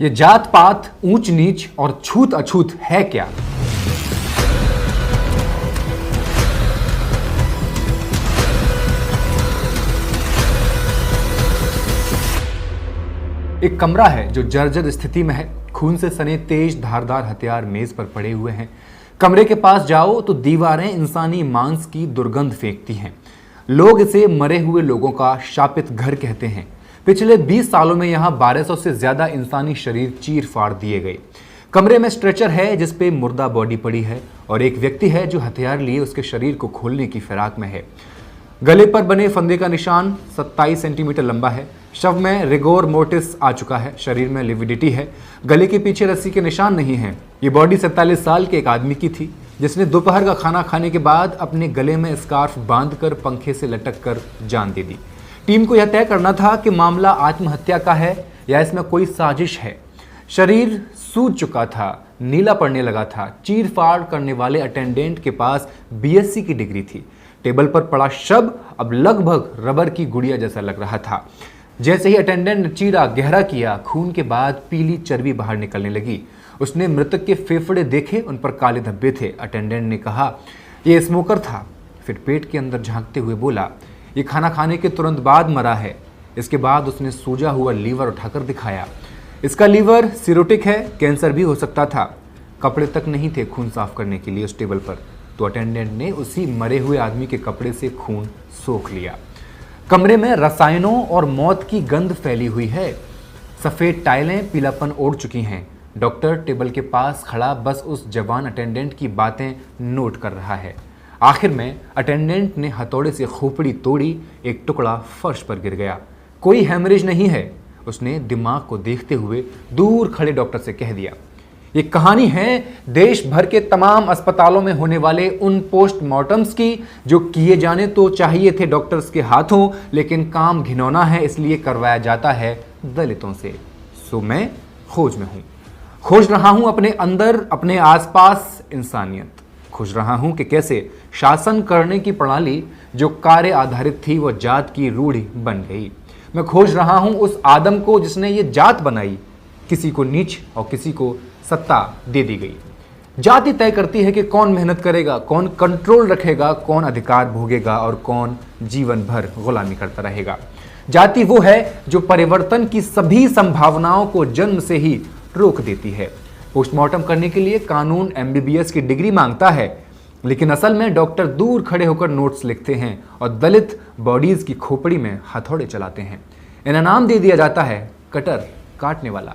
ये जात पात, ऊंच नीच और छूत अछूत है क्या? एक कमरा है जो जर्जर स्थिति में है। खून से सने तेज धारदार हथियार मेज पर पड़े हुए हैं। कमरे के पास जाओ तो दीवारें इंसानी मांस की दुर्गंध फेंकती हैं। लोग इसे मरे हुए लोगों का शापित घर कहते हैं। पिछले 20 सालों में यहाँ 1200 से ज्यादा इंसानी शरीर चीर फाड़ दिए गए। कमरे में स्ट्रेचर है जिस पे मुर्दा बॉडी पड़ी है और एक व्यक्ति है जो हथियार लिए उसके शरीर को खोलने की फिराक में है। गले पर बने फंदे का निशान 27 सेंटीमीटर लंबा है। शव में रिगोर मोर्टिस आ चुका है। शरीर में लिविडिटी है। गले के पीछे रस्सी के निशान नहीं है। ये बॉडी 47 साल के एक आदमी की थी जिसने दोपहर का खाना खाने के बाद अपने गले में स्कार्फ बांधकर पंखे से लटक कर जान दे दी। टीम को यह तय करना था कि मामला आत्महत्या का है या इसमें कोई साजिश है। शरीर सूज चुका था, नीला पड़ने लगा था। चीर फाड़ करने वाले अटेंडेंट के पास बीएससी की डिग्री थी। टेबल पर पड़ा शव अब लगभग रबर की गुड़िया जैसा लग रहा था। जैसे ही अटेंडेंट ने चीरा गहरा किया, खून के बाद पीली चर्बी बाहर निकलने लगी। उसने मृतक के फेफड़े देखे, उन पर काले धब्बे थे। अटेंडेंट ने कहा यह स्मोकर था। फिर पेट के अंदर झांकते हुए बोला ये खाना खाने के तुरंत बाद मरा है। इसके बाद उसने सूजा हुआ लीवर उठाकर दिखाया। इसका लीवर सिरोटिक है, कैंसर भी हो सकता था। कपड़े तक नहीं थे खून साफ करने के लिए उस टेबल पर, तो अटेंडेंट ने उसी मरे हुए आदमी के कपड़े से खून सोख लिया। कमरे में रसायनों और मौत की गंध फैली हुई है। सफेद टाइलें पीलापन ओढ़ चुकी हैं। डॉक्टर टेबल के पास खड़ा बस उस जवान अटेंडेंट की बातें नोट कर रहा है। आखिर में अटेंडेंट ने हथौड़े से खोपड़ी तोड़ी। एक टुकड़ा फर्श पर गिर गया। कोई हेमरेज नहीं है, उसने दिमाग को देखते हुए दूर खड़े डॉक्टर से कह दिया। ये कहानी है देश भर के तमाम अस्पतालों में होने वाले उन पोस्टमार्टम्स की जो किए जाने तो चाहिए थे डॉक्टर्स के हाथों, लेकिन काम घिनौना है इसलिए करवाया जाता है दलितों से। सो मैं खोज में हूं, खोज रहा हूं अपने अंदर, अपने आसपास इंसानियत। खोज रहा हूं कि कैसे शासन करने की प्रणाली जो कार्य आधारित थी वो जात की रूढ़ी बन गई। मैं खोज रहा हूं उस आदम को जिसने ये जात बनाई। किसी को नीच और किसी को सत्ता दे दी गई। जाति तय करती है कि कौन मेहनत करेगा, कौन कंट्रोल रखेगा, कौन अधिकार भोगेगा और कौन जीवन भर गुलामी करता रहेगा। जाति वो है जो परिवर्तन की सभी संभावनाओं को जन्म से ही रोक देती है। पोस्टमार्टम करने के लिए कानून एमबीबीएस की डिग्री मांगता है, लेकिन असल में डॉक्टर दूर खड़े होकर नोट्स लिखते हैं और दलित बॉडीज की खोपड़ी में हथौड़े चलाते हैं। इन्हें नाम दे दिया जाता है कटर, काटने वाला।